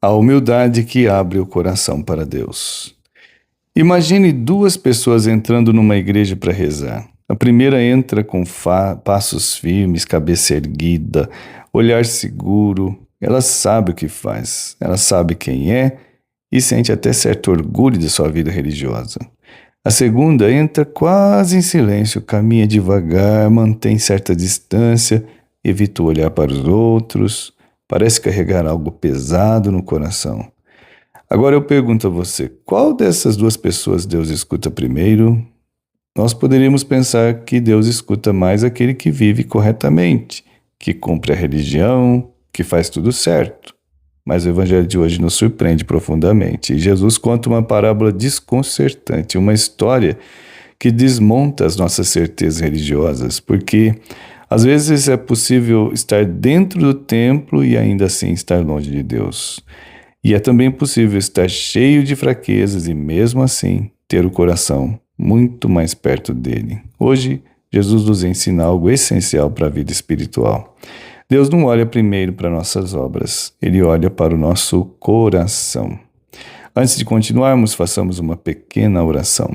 A humildade que abre o coração para Deus. Imagine duas pessoas entrando numa igreja para rezar. A primeira entra com passos firmes, cabeça erguida, olhar seguro. Ela sabe o que faz, ela sabe quem é e sente até certo orgulho de sua vida religiosa. A segunda entra quase em silêncio, caminha devagar, mantém certa distância, evita olhar para os outros, parece carregar algo pesado no coração. Agora eu pergunto a você, qual dessas duas pessoas Deus escuta primeiro? Nós poderíamos pensar que Deus escuta mais aquele que vive corretamente, que cumpre a religião, que faz tudo certo. Mas o evangelho de hoje nos surpreende profundamente. E Jesus conta uma parábola desconcertante, uma história que desmonta as nossas certezas religiosas, porque às vezes é possível estar dentro do templo e ainda assim estar longe de Deus. E é também possível estar cheio de fraquezas e mesmo assim ter o coração muito mais perto dele. Hoje, Jesus nos ensina algo essencial para a vida espiritual. Deus não olha primeiro para nossas obras, Ele olha para o nosso coração. Antes de continuarmos, façamos uma pequena oração.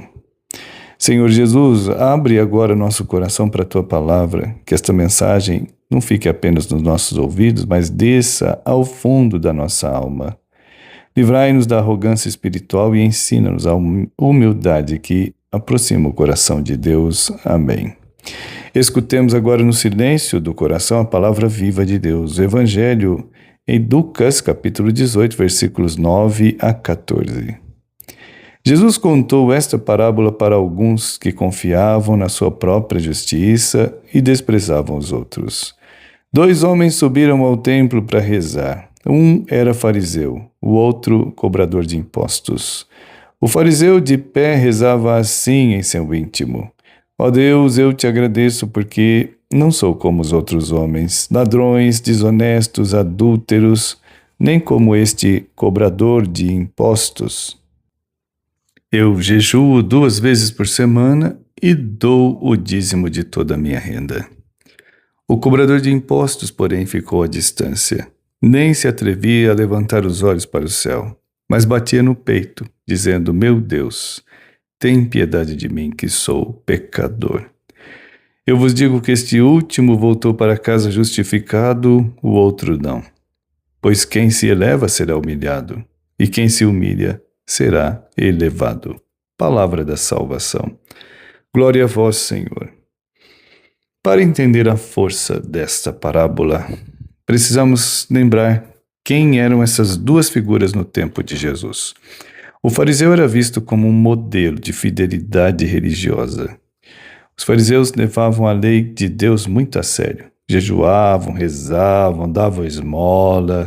Senhor Jesus, abre agora nosso coração para a Tua palavra, que esta mensagem não fique apenas nos nossos ouvidos, mas desça ao fundo da nossa alma. Livrai-nos da arrogância espiritual e ensina-nos a humildade que aproxima o coração de Deus. Amém. Escutemos agora no silêncio do coração a palavra viva de Deus. O Evangelho em Lucas, capítulo 18, versículos 9 a 14. Jesus contou esta parábola para alguns que confiavam na sua própria justiça e desprezavam os outros. 2 homens subiram ao templo para rezar. Um era fariseu, o outro cobrador de impostos. O fariseu de pé rezava assim em seu íntimo: Ó Deus, eu te agradeço porque não sou como os outros homens, ladrões, desonestos, adúlteros, nem como este cobrador de impostos. Eu jejuo 2 vezes por semana e dou o dízimo de toda a minha renda. O cobrador de impostos, porém, ficou à distância. Nem se atrevia a levantar os olhos para o céu, mas batia no peito, dizendo: Meu Deus, tem piedade de mim, que sou pecador. Eu vos digo que este último voltou para casa justificado, o outro não. Pois quem se eleva será humilhado, e quem se humilha será elevado. Palavra da salvação. Glória a vós, Senhor. Para entender a força desta parábola, precisamos lembrar quem eram essas duas figuras no tempo de Jesus. O fariseu era visto como um modelo de fidelidade religiosa. Os fariseus levavam a lei de Deus muito a sério. Jejuavam, rezavam, davam esmola,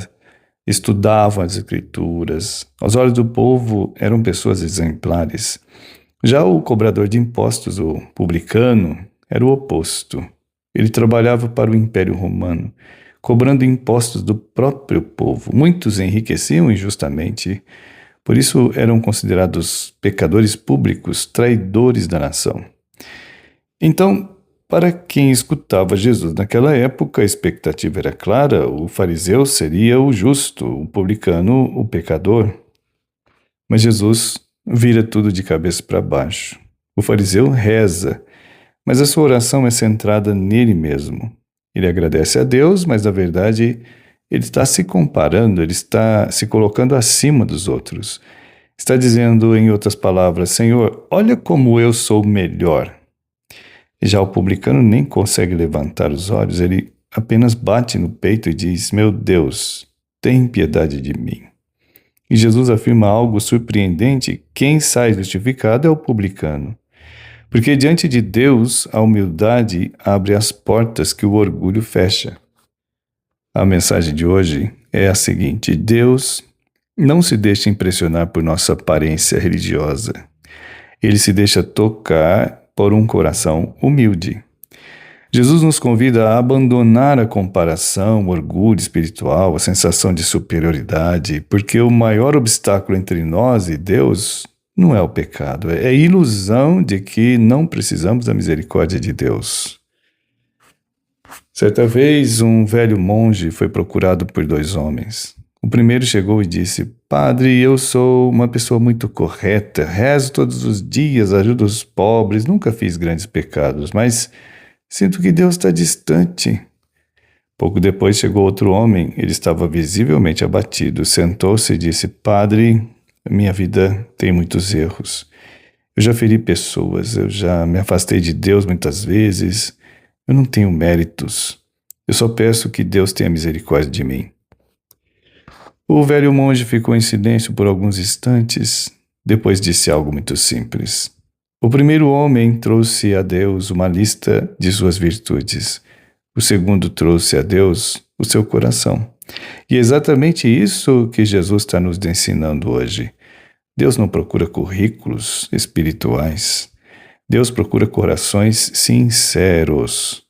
estudavam as escrituras. Aos olhos do povo, eram pessoas exemplares. Já o cobrador de impostos, o publicano, era o oposto. Ele trabalhava para o Império Romano, cobrando impostos do próprio povo. Muitos enriqueciam injustamente, por isso eram considerados pecadores públicos, traidores da nação. Então, para quem escutava Jesus naquela época, a expectativa era clara: o fariseu seria o justo, o publicano o pecador. Mas Jesus vira tudo de cabeça para baixo. O fariseu reza, mas a sua oração é centrada nele mesmo. Ele agradece a Deus, mas na verdade ele está se comparando, ele está se colocando acima dos outros. Está dizendo, em outras palavras: Senhor, olha como eu sou melhor. E já o publicano nem consegue levantar os olhos, ele apenas bate no peito e diz: Meu Deus, tem piedade de mim. E Jesus afirma algo surpreendente: quem sai justificado é o publicano. Porque diante de Deus, a humildade abre as portas que o orgulho fecha. A mensagem de hoje é a seguinte: Deus não se deixa impressionar por nossa aparência religiosa. Ele se deixa tocar por um coração humilde. Jesus nos convida a abandonar a comparação, o orgulho espiritual, a sensação de superioridade, porque o maior obstáculo entre nós e Deus não é o pecado, é a ilusão de que não precisamos da misericórdia de Deus. Certa vez, um velho monge foi procurado por 2 homens. O primeiro chegou e disse: Padre, eu sou uma pessoa muito correta, rezo todos os dias, ajudo os pobres, nunca fiz grandes pecados, mas sinto que Deus está distante. Pouco depois chegou outro homem, ele estava visivelmente abatido, sentou-se e disse: Padre, minha vida tem muitos erros. Eu já feri pessoas, eu já me afastei de Deus muitas vezes, eu não tenho méritos. Eu só peço que Deus tenha misericórdia de mim. O velho monge ficou em silêncio por alguns instantes, depois disse algo muito simples. O primeiro homem trouxe a Deus uma lista de suas virtudes. O segundo trouxe a Deus o seu coração. E é exatamente isso que Jesus está nos ensinando hoje. Deus não procura currículos espirituais. Deus procura corações sinceros.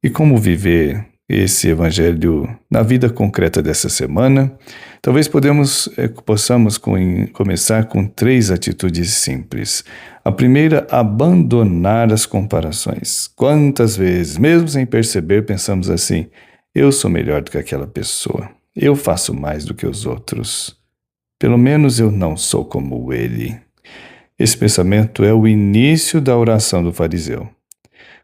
E como viver esse evangelho na vida concreta dessa semana? Talvez possamos começar com 3 atitudes simples. A primeira, abandonar as comparações. Quantas vezes, mesmo sem perceber, pensamos assim: eu sou melhor do que aquela pessoa, eu faço mais do que os outros, pelo menos eu não sou como ele. Esse pensamento é o início da oração do fariseu.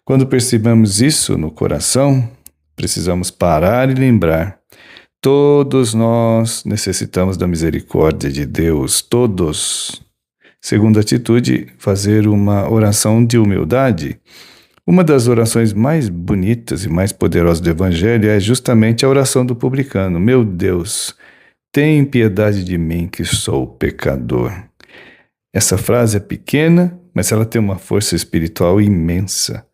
Quando percebemos isso no coração, precisamos parar e lembrar: todos nós necessitamos da misericórdia de Deus, todos. Segunda atitude, fazer uma oração de humildade. Uma das orações mais bonitas e mais poderosas do Evangelho é justamente a oração do publicano: Meu Deus, tem piedade de mim que sou pecador. Essa frase é pequena, mas ela tem uma força espiritual imensa.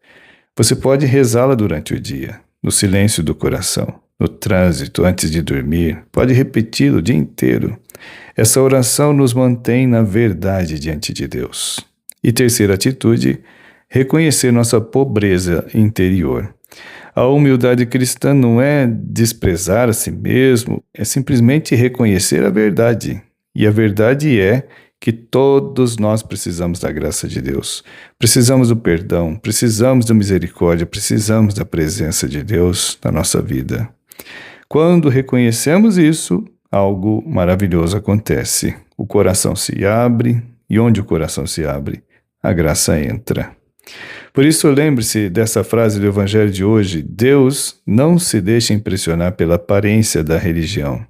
Você pode rezá-la durante o dia, no silêncio do coração, no trânsito, antes de dormir. Pode repeti-la o dia inteiro. Essa oração nos mantém na verdade diante de Deus. E terceira atitude, reconhecer nossa pobreza interior. A humildade cristã não é desprezar a si mesmo, é simplesmente reconhecer a verdade. E a verdade é que todos nós precisamos da graça de Deus. Precisamos do perdão, precisamos da misericórdia, precisamos da presença de Deus na nossa vida. Quando reconhecemos isso, algo maravilhoso acontece. O coração se abre, e onde o coração se abre, a graça entra. Por isso, lembre-se dessa frase do Evangelho de hoje: Deus não se deixa impressionar pela aparência da religião.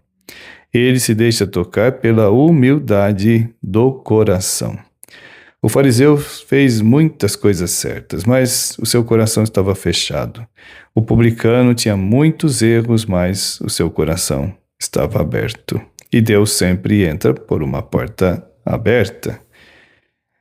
Ele se deixa tocar pela humildade do coração. O fariseu fez muitas coisas certas, mas o seu coração estava fechado. O publicano tinha muitos erros, mas o seu coração estava aberto. E Deus sempre entra por uma porta aberta.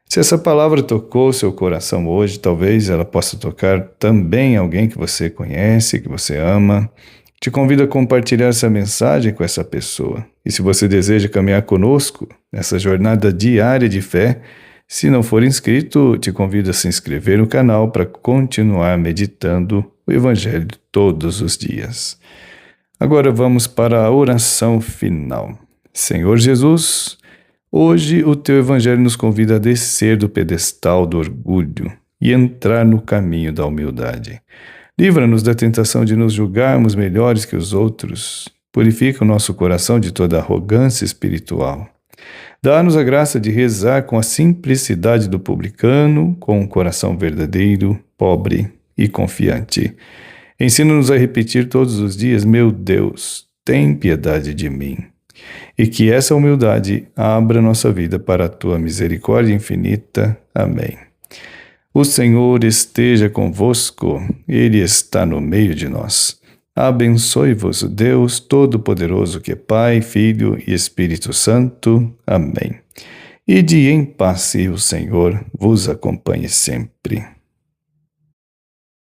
Se essa palavra tocou seu coração hoje, talvez ela possa tocar também alguém que você conhece, que você ama. Te convido a compartilhar essa mensagem com essa pessoa. E se você deseja caminhar conosco nessa jornada diária de fé, se não for inscrito, te convido a se inscrever no canal para continuar meditando o Evangelho todos os dias. Agora vamos para a oração final. Senhor Jesus, hoje o teu Evangelho nos convida a descer do pedestal do orgulho e entrar no caminho da humildade. Livra-nos da tentação de nos julgarmos melhores que os outros. Purifica o nosso coração de toda arrogância espiritual. Dá-nos a graça de rezar com a simplicidade do publicano, com um coração verdadeiro, pobre e confiante. Ensina-nos a repetir todos os dias: Meu Deus, tem piedade de mim. E que essa humildade abra nossa vida para a tua misericórdia infinita. Amém. O Senhor esteja convosco, Ele está no meio de nós. Abençoe-vos o Deus Todo-Poderoso, que é Pai, Filho e Espírito Santo. Amém. Ide em paz e o Senhor vos acompanhe sempre.